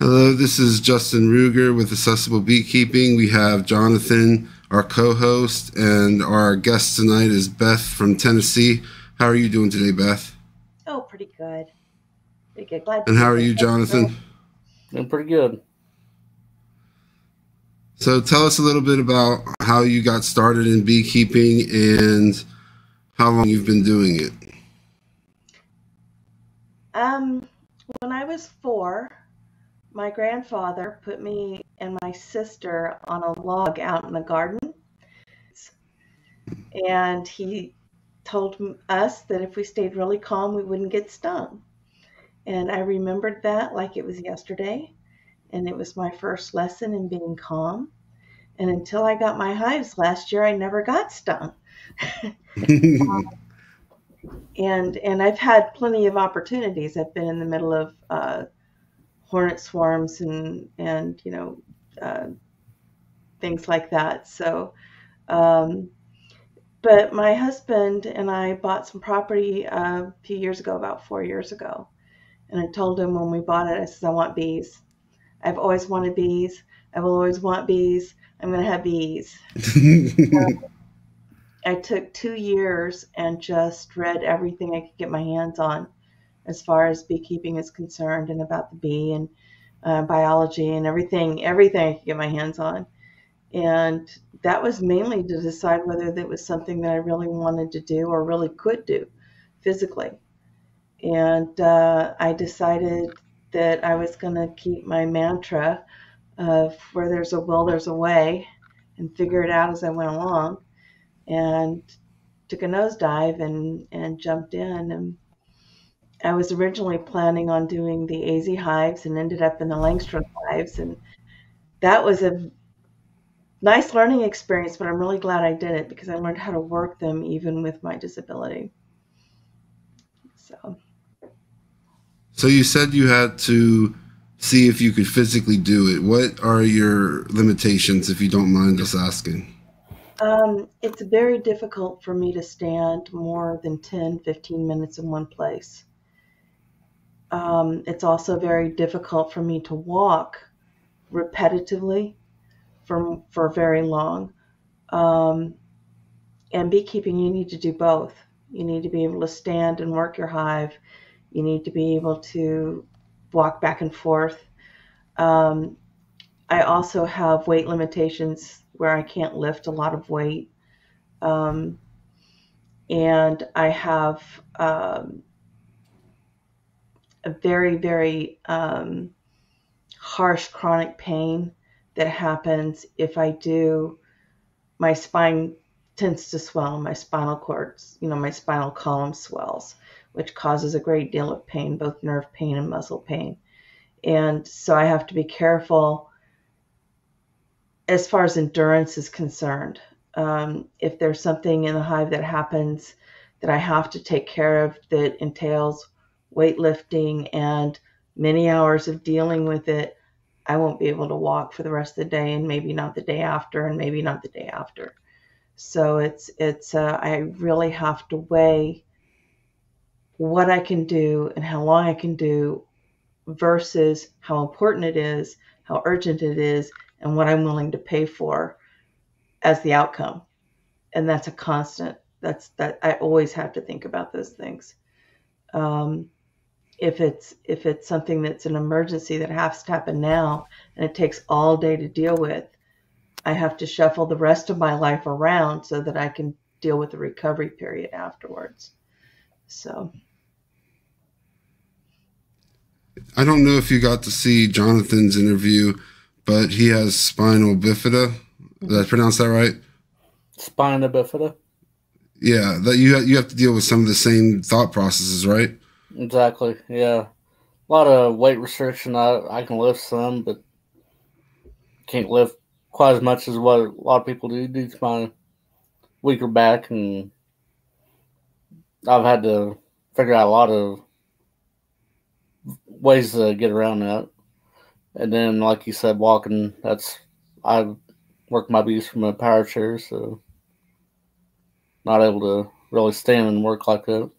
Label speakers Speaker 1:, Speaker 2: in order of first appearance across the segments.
Speaker 1: Hello, this is Justin Ruger with Accessible Beekeeping. We have Jonathan, our co-host, and our guest tonight is Beth from Tennessee. How are you doing today, Beth?
Speaker 2: Oh, pretty good. Pretty good. Glad to
Speaker 1: And
Speaker 2: be
Speaker 1: how are
Speaker 2: here.
Speaker 1: you, Jonathan?
Speaker 3: Doing pretty good.
Speaker 1: So tell us a little bit about how you got started in beekeeping and how long you've been doing it.
Speaker 2: Um, when I was 4, my grandfather put me and my sister on a log out in the garden, and he told us that if we stayed really calm, we wouldn't get stung. And I remembered that like it was yesterday, and it was my first lesson in being calm. And until I got my hives last year, I never got stung. And I've had plenty of opportunities. I've been in the middle of hornet swarms and uh, things like that. So, um, but my husband and I bought some property a few years ago, about 4 years ago, and I told him when we bought it, I said, I want bees. I've always wanted bees. I will always want bees. I'm going to have bees. I took 2 years and just read everything I could get my hands on as far as beekeeping is concerned and about the bee and biology and everything I could get my hands on. And that was mainly to decide whether that was something that I really wanted to do or really could do physically. And I decided that I was going to keep my mantra of where there's a will, there's a way, and figure it out as I went along. And took a nosedive and jumped in. And I was originally planning on doing the AZ hives and ended up in the Langstrom hives. And that was a nice learning experience, but I'm really glad I did it because I learned how to work them even with my disability. So,
Speaker 1: So you said you had to see if you could physically do it. What are your limitations, if you don't mind us asking?
Speaker 2: it's very difficult for me to stand more than 10, 15 minutes in one place. It's also very difficult for me to walk repetitively for very long. Um, and beekeeping, you need to do both. You need to be able to stand and work your hive. You need to be able to walk back and forth. Um, I also have weight limitations where I can't lift a lot of weight. Um, and I have a very, very harsh chronic pain that happens if I do. My spine tends to swell, my spinal cords, my spinal column swells, which causes a great deal of pain, both nerve pain and muscle pain. And so I have to be careful as far as endurance is concerned. If there's something in the hive that happens that I have to take care of that entails weightlifting and many hours of dealing with it, I won't be able to walk for the rest of the day, and maybe not the day after, and maybe not the day after. So it's I really have to weigh what I can do and how long I can do versus how important it is, how urgent it is, and what I'm willing to pay for as the outcome. And that's a constant. That I always have to think about those things. Um, if it's something that's an emergency that has to happen now and it takes all day to deal with, I have to shuffle the rest of my life around so that I can deal with the recovery period afterwards. So,
Speaker 1: I don't know if you got to see Jonathan's interview, but he has spinal bifida. Did I pronounce that right?
Speaker 3: Spina bifida.
Speaker 1: Yeah, that you have to deal with some of the same thought processes, right?
Speaker 3: Exactly. Yeah. A lot of weight restriction. I can lift some, but can't lift quite as much as what a lot of people do due to my weaker back, and I've had to figure out a lot of ways to get around that. And then, like you said, walking. I work my beats from a power chair, so not able to really stand and work like that.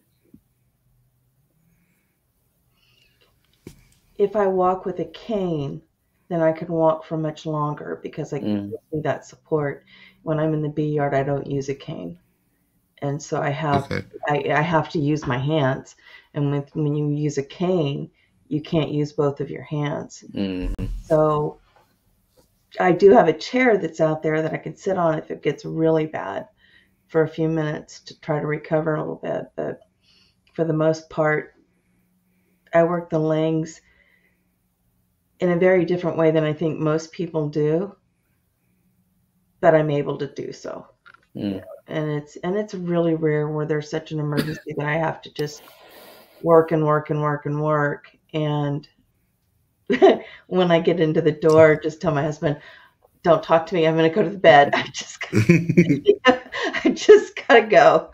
Speaker 2: if I walk with a cane, then I can walk for much longer because I
Speaker 3: Mm.
Speaker 2: need that support. When I'm in the bee yard, I don't use a cane, and so
Speaker 1: Okay.
Speaker 2: I have to use my hands. And when you use a cane, you can't use both of your hands.
Speaker 3: Mm.
Speaker 2: So I do have a chair that's out there that I can sit on if it gets really bad for a few minutes to try to recover a little bit. But for the most part, I work the legs in a very different way than I think most people do, but I'm able to do so.
Speaker 3: Mm.
Speaker 2: And it's really rare where there's such an emergency that I have to just work and work and work and work. And when I get into the door, just tell my husband, "Don't talk to me. I'm going to go to the bed. I just gotta go."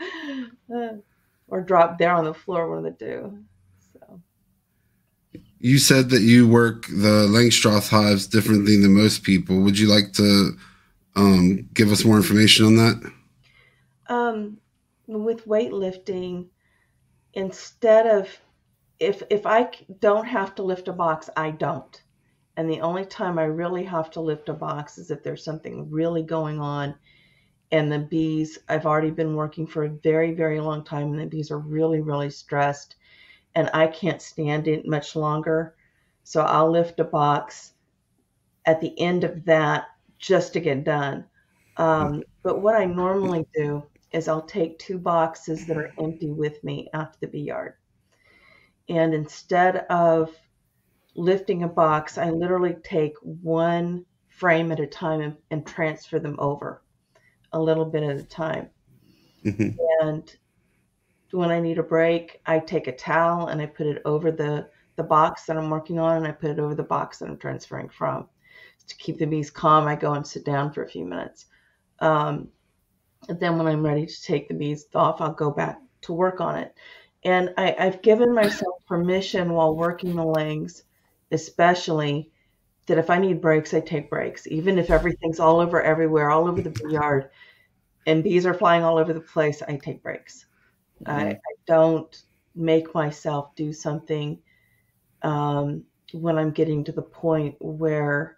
Speaker 2: Or drop there on the floor, one of the two. So
Speaker 1: You said that you work the Langstroth hives differently than most people. Would you like to give us more information on that?
Speaker 2: with weightlifting, instead of if I don't have to lift a box, I don't. And the only time I really have to lift a box is if there's something really going on and the bees, I've already been working for a very, very long time, and the bees are really, really stressed, and I can't stand it much longer. So I'll lift a box at the end of that just to get done. But what I normally do is I'll take 2 boxes that are empty with me out to the bee yard. And instead of lifting a box, I literally take one frame at a time and transfer them over a little bit at a time.
Speaker 1: Mm-hmm.
Speaker 2: And when I need a break, I take a towel and I put it over the box that I'm working on, and I put it over the box that I'm transferring from. To keep the bees calm, I go and sit down for a few minutes. And then when I'm ready to take the bees off, I'll go back to work on it. And I've given myself permission while working the legs, especially, that if I need breaks, I take breaks. Even if everything's all over everywhere, all over the bee yard, and bees are flying all over the place, I take breaks. I don't make myself do something when I'm getting to the point where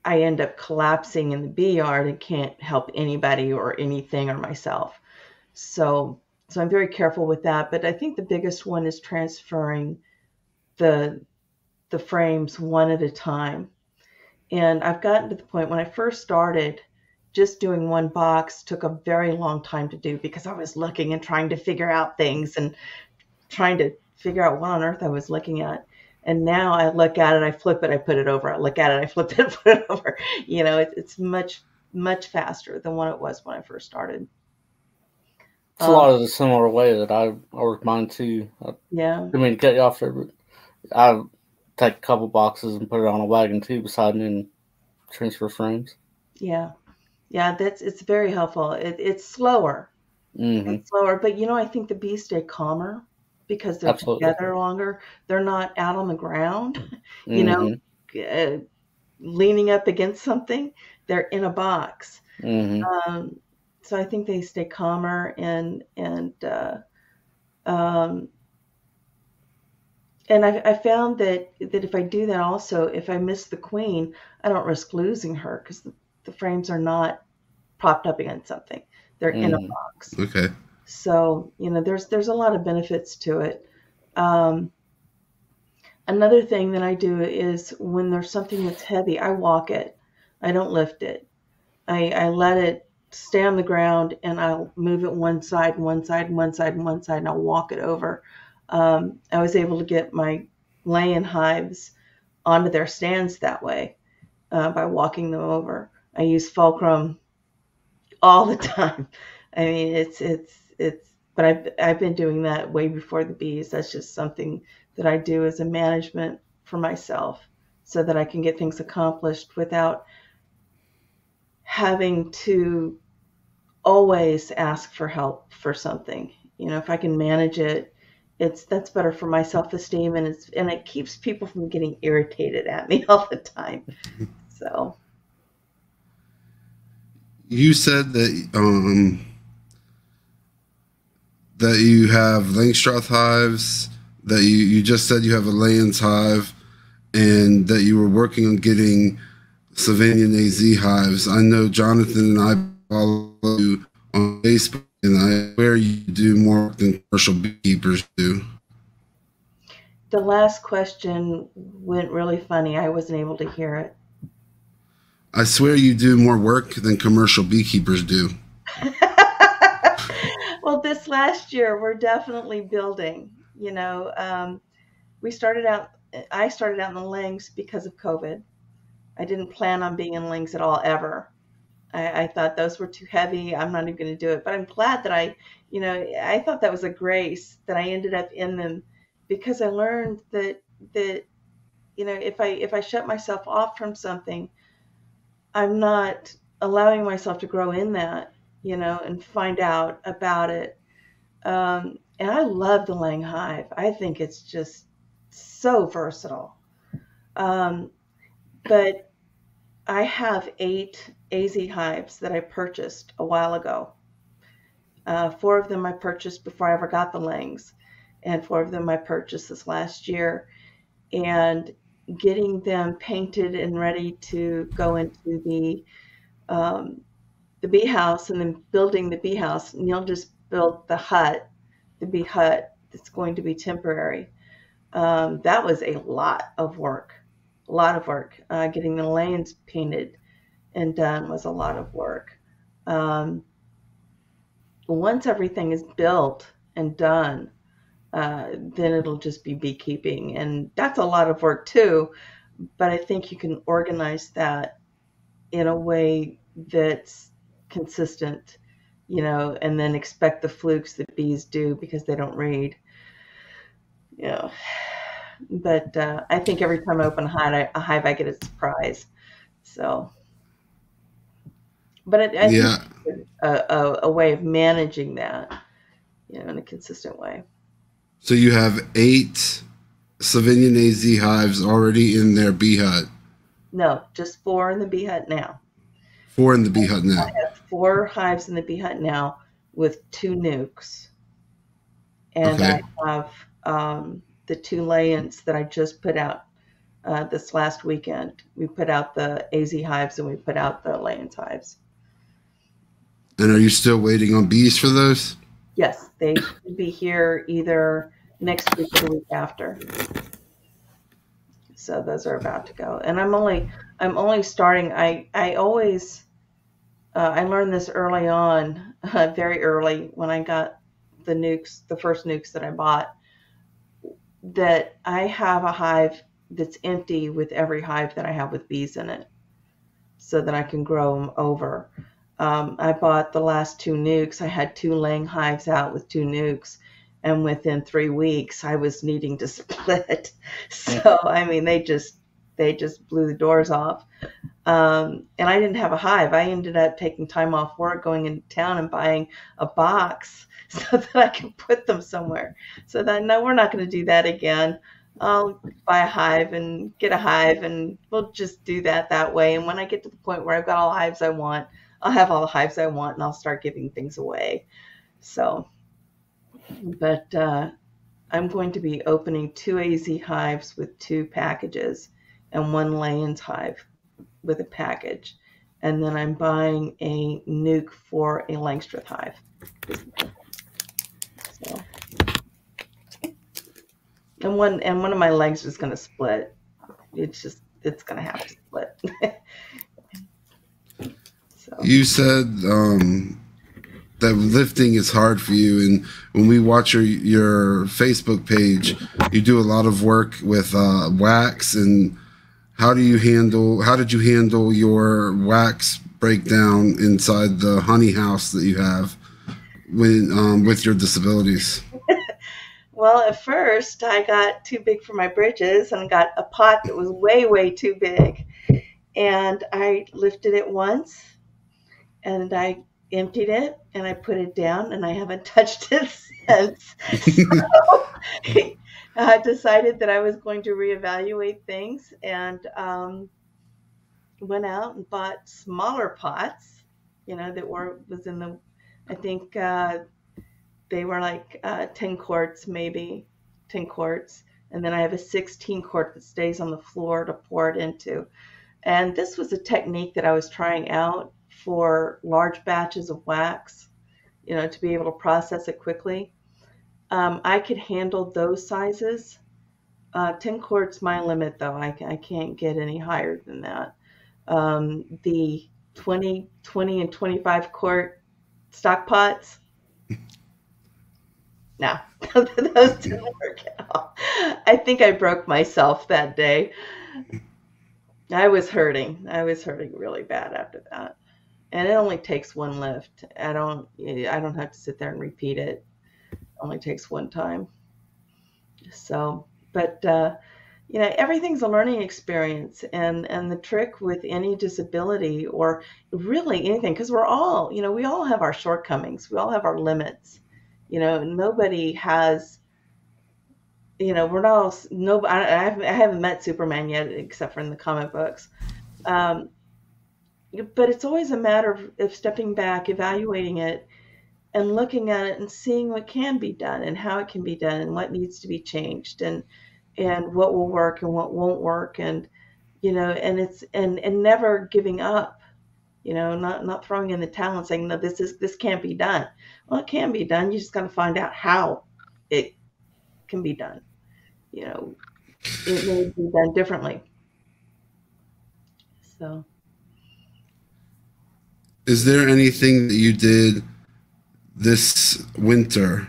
Speaker 2: I end up collapsing in the bee yard and can't help anybody or anything or myself. So, so I'm very careful with that. But I think the biggest one is transferring the the frames one at a time. And I've gotten to the point when I first started, just doing one box took a very long time to do because I was looking and trying to figure out things and trying to figure out what on earth I was looking at. And now I look at it, I flip it, I put it over. I look at it, I flip it, put it over. It's much, much faster than what it was when I first started.
Speaker 3: It's a lot of the similar way that I work mine too.
Speaker 2: Yeah.
Speaker 3: I mean, to cut you off there, but I take a couple boxes and put it on a wagon too beside me and transfer frames.
Speaker 2: Yeah. Yeah, it's very helpful. It's slower.
Speaker 3: Mm-hmm.
Speaker 2: It's slower, but I think the bees stay calmer because they're
Speaker 3: Absolutely.
Speaker 2: together longer. They're not out on the ground,
Speaker 3: Mm-hmm.
Speaker 2: Leaning up against something. They're in a box.
Speaker 3: Mm-hmm.
Speaker 2: So I think they stay calmer um, and I found that if I do that also, if I miss the queen, I don't risk losing her because the frames are not propped up against something. They're in a box.
Speaker 1: Okay.
Speaker 2: So, there's a lot of benefits to it. Another thing that I do is when there's something that's heavy, I walk it. I don't lift it. I let it stay on the ground and I'll move it one side, one side, one side, one side, and I'll walk it over. I was able to get my laying hives onto their stands that way by walking them over. I use fulcrum all the time. I mean, but I've been doing that way before the bees. That's just something that I do as a management for myself so that I can get things accomplished without having to always ask for help for something. If I can manage it, that's better for my self-esteem, and it keeps people from getting irritated at me all the time. So
Speaker 1: You said that you have Langstroth hives that you just said you have a layings hive and that you were working on getting Sylvanian AZ hives. I know Jonathan and I follow you on Facebook, and I swear you do more than commercial beekeepers do.
Speaker 2: The last question went really funny. I wasn't able to hear it.
Speaker 1: I swear you do more work than commercial beekeepers do.
Speaker 2: Well, this last year, we're definitely building. I started out in the Lings because of COVID. I didn't plan on being in Lings at all, ever. I thought those were too heavy. I'm not even going to do it. But I'm glad that I thought that was a grace that I ended up in them, because I learned that if I shut myself off from something, I'm not allowing myself to grow in that, and find out about it. And I love the Lang Hive. I think it's just so versatile. But I have 8 AZ hives that I purchased a while ago. 4 of them I purchased before I ever got the Langs, and 4 of them I purchased this last year. And getting them painted and ready to go into the bee house, and then building the bee house. Neil just built the bee hut that's going to be temporary. That was a lot of work. Getting the lanes painted and done was a lot of work. Once everything is built and done, then it'll just be beekeeping. And that's a lot of work too, but I think you can organize that in a way that's consistent, and then expect the flukes that bees do because they don't read. But I think every time I open a hive, I get a surprise. So, but I think a way of managing that, in a consistent way.
Speaker 1: So you have 8 Sylvanian AZ hives already in their bee hut?
Speaker 2: No, just 4 in the bee hut now.
Speaker 1: 4 in the bee hut now.
Speaker 2: I have 4 hives in the bee hut now with 2 nukes. And okay. I have the 2 lay-ins that I just put out this last weekend. We put out the AZ hives and we put out the lay-ins hives.
Speaker 1: And are you still waiting on bees for those?
Speaker 2: Yes, they should be here either next week or the week after. So those are about to go. And I'm only starting. I always I learned this early on, very early when I got the first nukes that I bought, that I have a hive that's empty with every hive that I have with bees in it, so that I can grow them over. I bought the last 2 nukes. I had 2 laying hives out with 2 nukes, and within 3 weeks I was needing to split. So I mean, they just blew the doors off. And I didn't have a hive. I ended up taking time off work, going into town and buying a box so that I can put them somewhere. So that, no, we're not going to do that again. I'll buy a hive and get a hive, and we'll just do that way. And when I get to the point where I've got all the hives I want, I'll have all the hives I want, and I'll start giving things away. So, but I'm going to be opening 2 AZ hives with 2 packages and 1 lay-ins hive with a package. And then I'm buying a nuke for a Langstroth hive. So, and one of my legs is going to split. It's going to have to split. So.
Speaker 1: You said that lifting is hard for you, and when we watch your Facebook page, you do a lot of work with wax. And how did you handle your wax breakdown inside the honey house that you have with your disabilities?
Speaker 2: Well, at first I got too big for my britches and got a pot that was way, way too big. And I lifted it once and I emptied it and I put it down and I haven't touched it since. So I decided that I was going to reevaluate things and went out and bought smaller pots, that was in the, I think they were like 10 quarts maybe, 10 quarts, and then I have a 16 quart that stays on the floor to pour it into. And this was a technique that I was trying out for large batches of wax, to be able to process it quickly. I could handle those sizes. 10 quarts my limit, though. I can't get any higher than that. The 20, and 25 quart stock pots, no, those didn't work out. I think I broke myself that day. I was hurting. I was hurting really bad after that. And it only takes one lift. I don't have to sit there and repeat it. It only takes one time. So, but everything's a learning experience, and the trick with any disability, or really anything, because we all have our shortcomings. We all have our limits. Nobody has. We're not all, no. I haven't met Superman yet, except for in the comic books. But it's always a matter of stepping back, evaluating it, and looking at it and seeing what can be done and how it can be done and what needs to be changed and what will work and what won't work, and and never giving up, not throwing in the towel and saying, no, this can't be done. Well, it can be done. You just got to find out how it can be done. It may be done differently. So,
Speaker 1: is there anything that you did this winter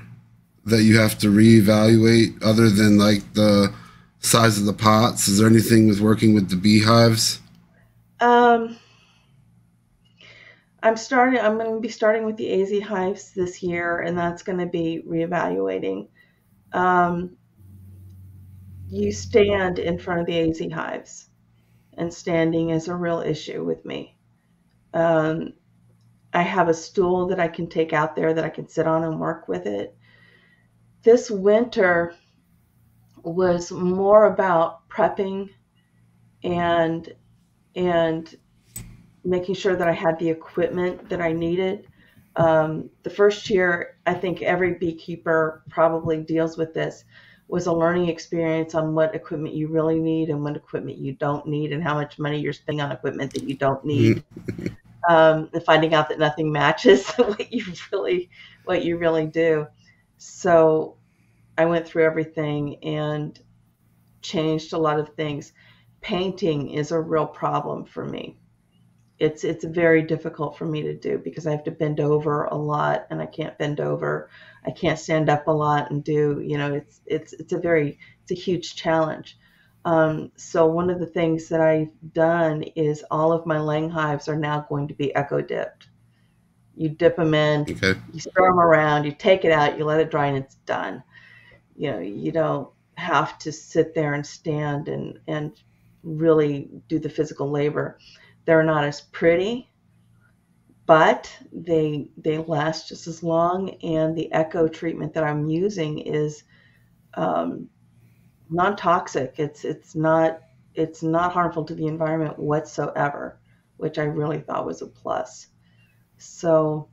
Speaker 1: that you have to reevaluate other than like the size of the pots? Is there anything with working with the beehives?
Speaker 2: I'm going to be starting with the AZ hives this year, and that's going to be reevaluating. You stand in front of the AZ hives, and standing is a real issue with me. I have a stool that I can take out there that I can sit on and work with it. This winter was more about prepping and making sure that I had the equipment that I needed. The first year, I think every beekeeper probably deals with this, was a learning experience on what equipment you really need and what equipment you don't need, and how much money you're spending on equipment that you don't need. And finding out that nothing matches what you really do. So I went through everything and changed a lot of things. Painting is a real problem for me. It's very difficult for me to do because I have to bend over a lot, and I can't bend over. I can't stand up a lot and do, it's a huge challenge. So one of the things that I've done is all of my laying hives are now going to be echo dipped. You dip them in, okay. You stir them around, you take it out, you let it dry, and it's done. You don't have to sit there and stand and really do the physical labor. They're not as pretty, but they last just as long, and the echo treatment that I'm using is non-toxic. It's not harmful to the environment whatsoever, which I really thought was a plus. So,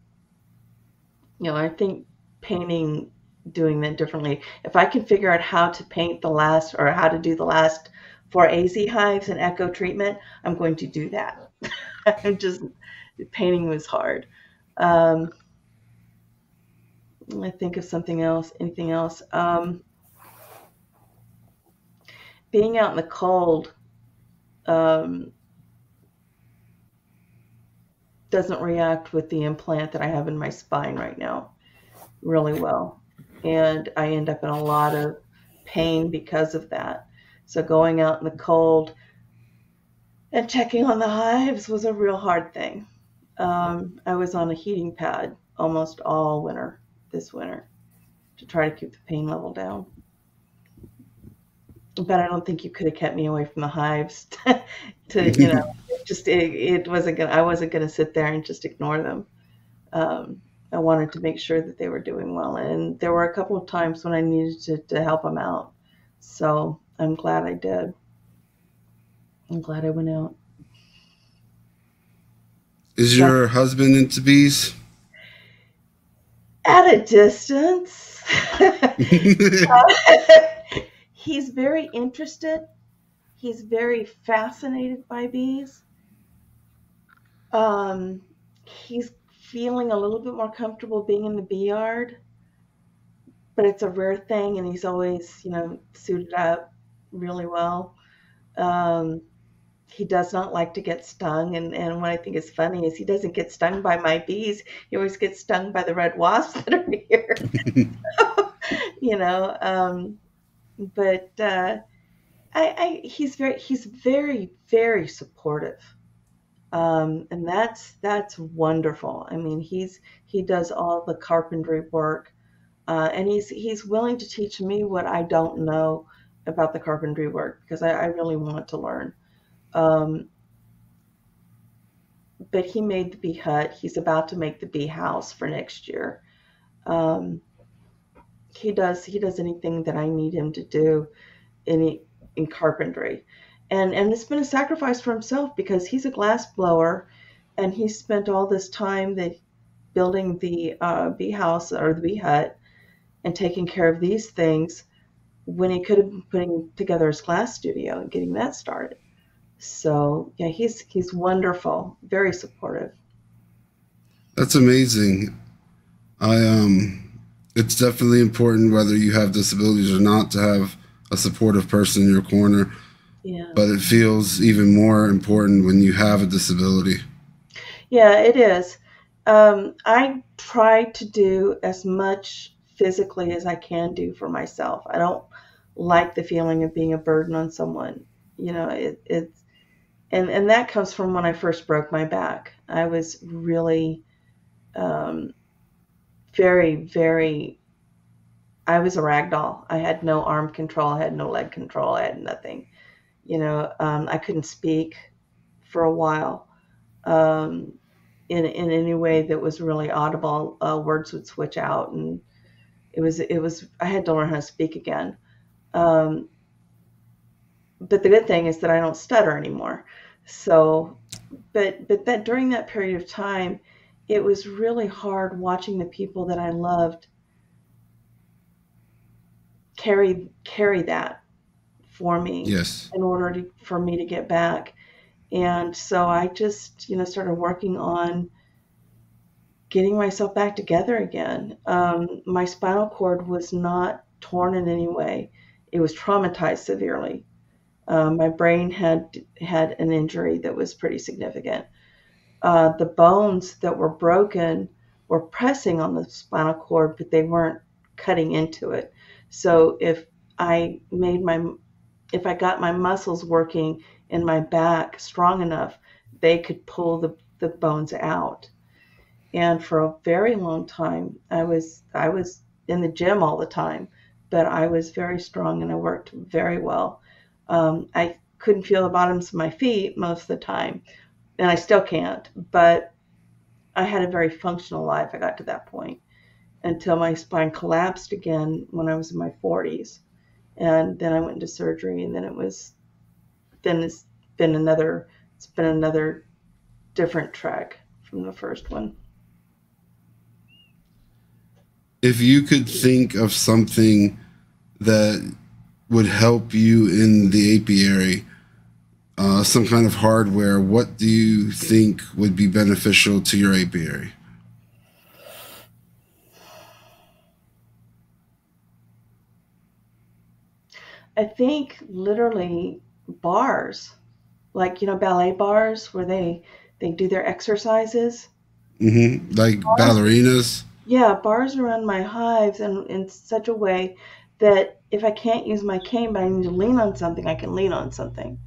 Speaker 2: I think painting, doing that differently. If I can figure out how to paint the last, or how to do the last 4 AZ hives and echo treatment, I'm going to do that. Painting was hard. I think of something else, anything else. Being out in the cold doesn't react with the implant that I have in my spine right now really well. And I end up in a lot of pain because of that. So going out in the cold and checking on the hives was a real hard thing. I was on a heating pad almost all winter, this winter, to try to keep the pain level down. But I don't think you could have kept me away from the hives to, it wasn't gonna, I wasn't going to sit there and just ignore them. I wanted to make sure that they were doing well. And there were a couple of times when I needed to help them out. So I'm glad I did. I'm glad I went out.
Speaker 1: Is your husband into bees?
Speaker 2: At a distance. He's very interested. He's very fascinated by bees. Um, he's feeling a little bit more comfortable being in the bee yard, but it's a rare thing, and he's always, suited up really well. Um, he does not like to get stung, and what I think is funny is he doesn't get stung by my bees. He always gets stung by the red wasps that are here. you know, um, but he's very, very supportive. And that's wonderful. I mean, he does all the carpentry work, and he's willing to teach me what I don't know about the carpentry work because I really want to learn. Um, but he made the bee hut. He's about to make the bee house for next year. Um, he does anything that I need him to do in in carpentry, and it's been a sacrifice for himself because he's a glass blower, and he spent all this time that building the bee house or the bee hut and taking care of these things when he could have been putting together his glass studio and getting that started. So yeah, he's wonderful, very supportive.
Speaker 1: That's amazing. It's definitely important whether you have disabilities or not to have a supportive person in your corner,
Speaker 2: Yeah,
Speaker 1: but it feels even more important when you have a disability.
Speaker 2: yeah, it is. I try to do as much physically as I can do for myself. I don't like the feeling of being a burden on someone. It's and that comes from when I first broke my back. I was really um, very, very. I was a rag doll. I had no arm control. I had no leg control. I had nothing. I couldn't speak for a while in any way that was really audible. Words would switch out, and it was. I had to learn how to speak again. Um, but the good thing is that I don't stutter anymore. So, but that during that period of time, it was really hard watching the people that I loved carry that for me
Speaker 1: Yes.
Speaker 2: in order for me to get back. And so I just, started working on getting myself back together again. My spinal cord was not torn in any way. It was traumatized severely. My brain had an injury that was pretty significant. The bones that were broken were pressing on the spinal cord, but they weren't cutting into it. So I made my if I got my muscles working in my back strong enough, they could pull the bones out. And for a very long time, I was in the gym all the time, but I was very strong and I worked very well. I couldn't feel the bottoms of my feet most of the time, and I still can't. But I had a very functional life. I got to that point until my spine collapsed again when I was in my 40s, and then I went into surgery, and then it's been another different trek from the first one.
Speaker 1: If you could think of something that would help you in the apiary, some kind of hardware, what do you think would be beneficial to your apiary?
Speaker 2: I think literally bars, like ballet bars where they do their exercises.
Speaker 1: Like
Speaker 2: Bars,
Speaker 1: ballerinas?
Speaker 2: yeah, bars around my hives and in such a way that if I can't use my cane but I need to lean on something, I can lean on something.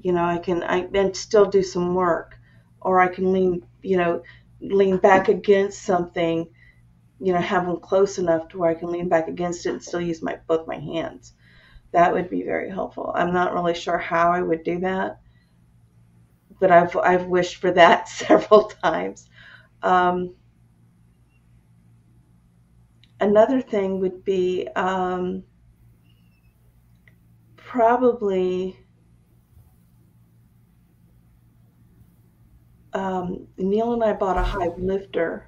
Speaker 2: I and still do some work, or I can lean back against something. Have them close enough to where I can lean back against it and still use my both my hands. That would be very helpful. I'm not really sure how I would do that, but I've wished for that several times. Um, Another thing would be probably Neil and I bought a hive lifter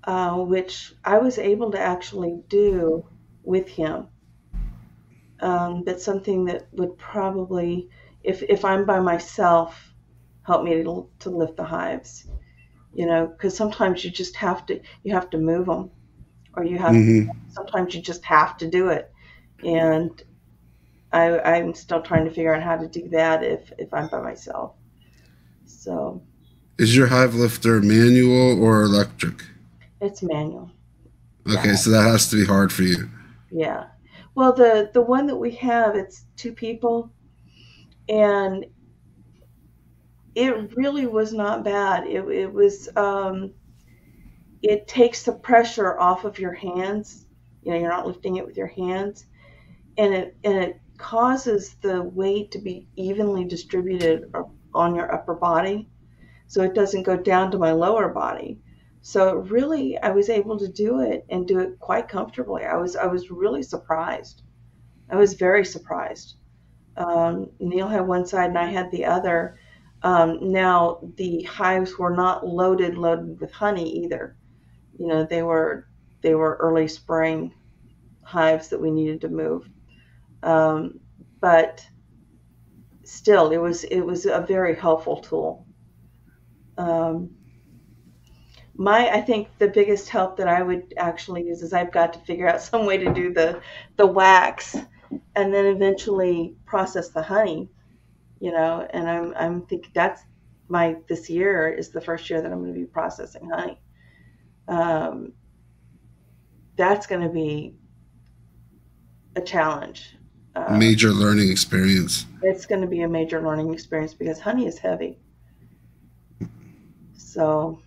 Speaker 2: which I was able to actually do with him. That's something that would probably, if I'm by myself, help me to lift the hives. Because sometimes you have to move them, or
Speaker 1: Hmm.
Speaker 2: sometimes you just have to do it. And I'm still trying to figure out how to do that if I'm by myself. So
Speaker 1: Is your hive lifter manual or electric?
Speaker 2: it's manual. Yeah,
Speaker 1: Okay, so that has to be hard for you.
Speaker 2: yeah. Well, the one that we have, it's two people, and it really was not bad. It was it takes the pressure off of your hands. You're not lifting it with your hands, and it causes the weight to be evenly distributed on your upper body, so it doesn't go down to my lower body. So really, I was able to do it and do it quite comfortably. I was really surprised. I was very surprised. Neil had one side and I had the other. Now the hives were not loaded with honey either. They were early spring hives that we needed to move. Um, but still, it was a very helpful tool. Um, I think the biggest help that I would actually use is I've got to figure out some way to do the wax and then eventually process the honey. And I'm thinking that's my this year is the first year that I'm going to be processing honey. Um, that's going to be a challenge. Uh,
Speaker 1: Major learning experience.
Speaker 2: it's going to be a major learning experience because honey is heavy. So,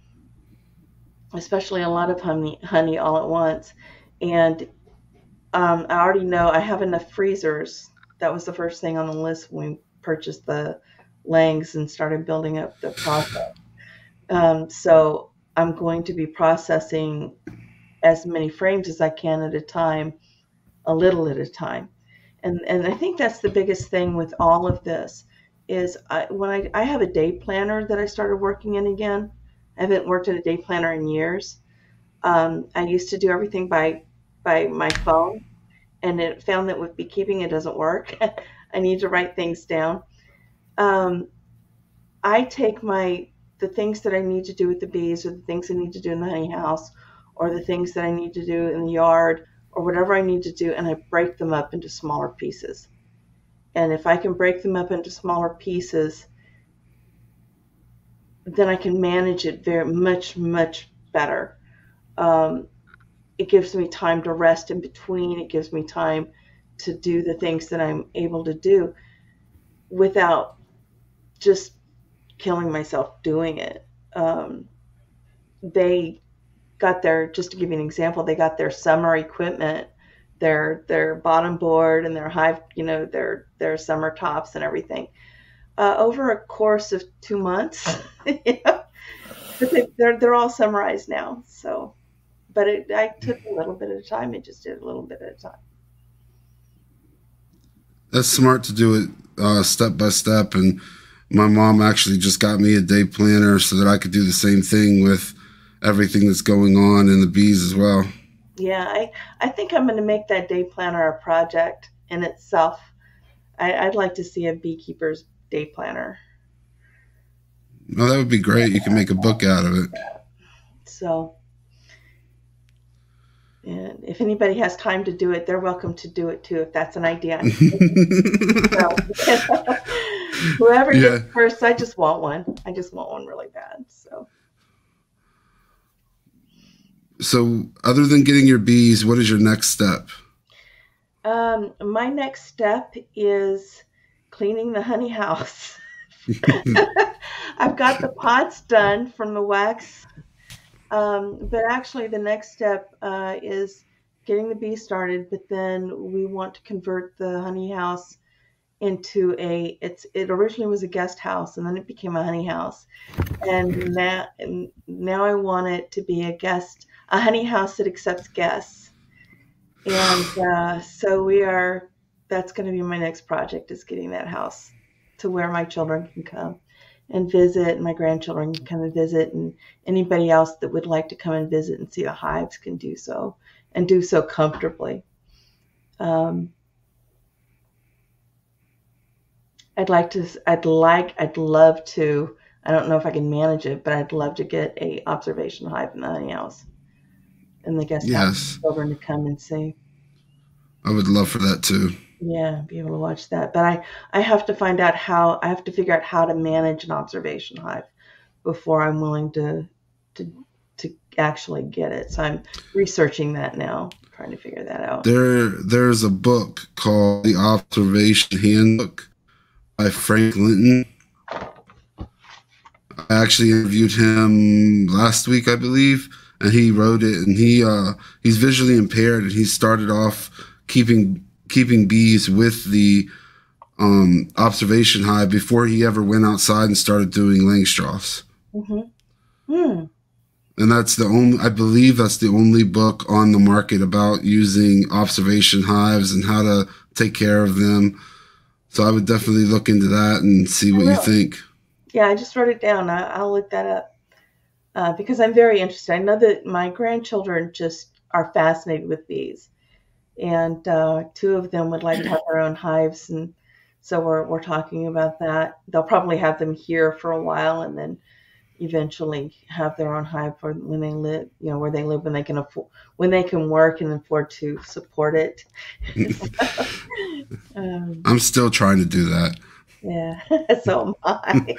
Speaker 2: especially a lot of honey all at once. And I already know I have enough freezers. That was the first thing on the list when we purchased the Langs and started building up the process. So I'm going to be processing as many frames as I can at a time, a little at a time. And I think that's the biggest thing with all of this is when I have a day planner that I started working in again. I haven't worked in a day planner in years. I used to do everything by my phone, and it found that with beekeeping it doesn't work. I need to write things down. Um, I take the things that I need to do with the bees, or the things I need to do in the honey house, or the things that I need to do in the yard, or whatever I need to do, and I break them up into smaller pieces. And if I can break them up into smaller pieces, then I can manage it very much, much better. Um, it gives me time to rest in between. It gives me time to do the things that I'm able to do without just killing myself doing it. They got just to give you an example, they got their summer equipment, their bottom board and their hive, their summer tops and everything, over a course of 2 months. You know? But they're all summarized now. So, but I took a little bit at a time. It just did a little bit at a time.
Speaker 1: That's smart to do it step by step. And my mom actually just got me a day planner so that I could do the same thing with everything that's going on in the bees as well.
Speaker 2: Yeah, I think I'm going to make that day planner a project in itself. I'd like to see a beekeeper's day planner.
Speaker 1: Oh, that would be great. You can make a book out of it.
Speaker 2: So, and if anybody has time to do it, they're welcome to do it too. If that's an idea, so, whoever
Speaker 1: Yeah.
Speaker 2: gets first, I just want one. I just want one really bad. So,
Speaker 1: So, other than getting your bees, what is your next step?
Speaker 2: my next step is cleaning the honey house. I've got the pots done from the wax. But actually, the next step is getting the bees started. But then we want to convert the honey house into it originally was a guest house, and then it became a honey house. And now I want it to be a honey house that accepts guests. And so that's going to be my next project, is getting that house to where my children can come and visit. And my grandchildren can come and visit, and anybody else that would like to come and visit and see the hives can do so, and do so comfortably. I'd love to, I don't know if I can manage it, but I'd love to get a observation hive in the honey house and the guest house children to come and see.
Speaker 1: I would love for that too.
Speaker 2: Yeah, be able to watch that. But I have to find out how, I have to figure out how to manage an observation hive before I'm willing to actually get it. So I'm researching that now, trying to figure that out.
Speaker 1: There's a book called The Observation Handbook by Frank Linton. I actually interviewed him last week, I believe, and he wrote it. And he's visually impaired, and he started off keeping bees with the observation hive before he ever went outside and started doing Langstroths. And I believe that's the only book on the market about using observation hives and how to take care of them. So I would definitely look into that and see what you think.
Speaker 2: Yeah, I just wrote it down. I'll look that up because I'm very interested. I know that my grandchildren just are fascinated with bees, and 2 of them would like to have their own hives, and so we're talking about that. They'll probably have them here for a while, and then eventually have their own hive for when they live, where they live, when they can work and afford to support it.
Speaker 1: I'm still trying to do that.
Speaker 2: Yeah, so am I.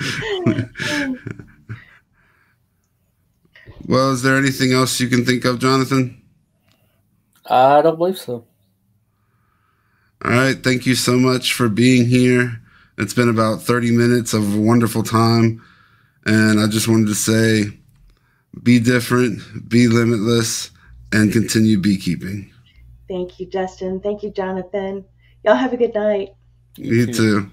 Speaker 1: Well, is there anything else you can think of, Jonathan?
Speaker 3: I don't believe so.
Speaker 1: All right. Thank you so much for being here. It's been about 30 minutes of a wonderful time. And I just wanted to say, be different, be limitless, and continue beekeeping.
Speaker 2: Thank you, Justin. Thank you, Jonathan. Y'all have a good night.
Speaker 1: You too.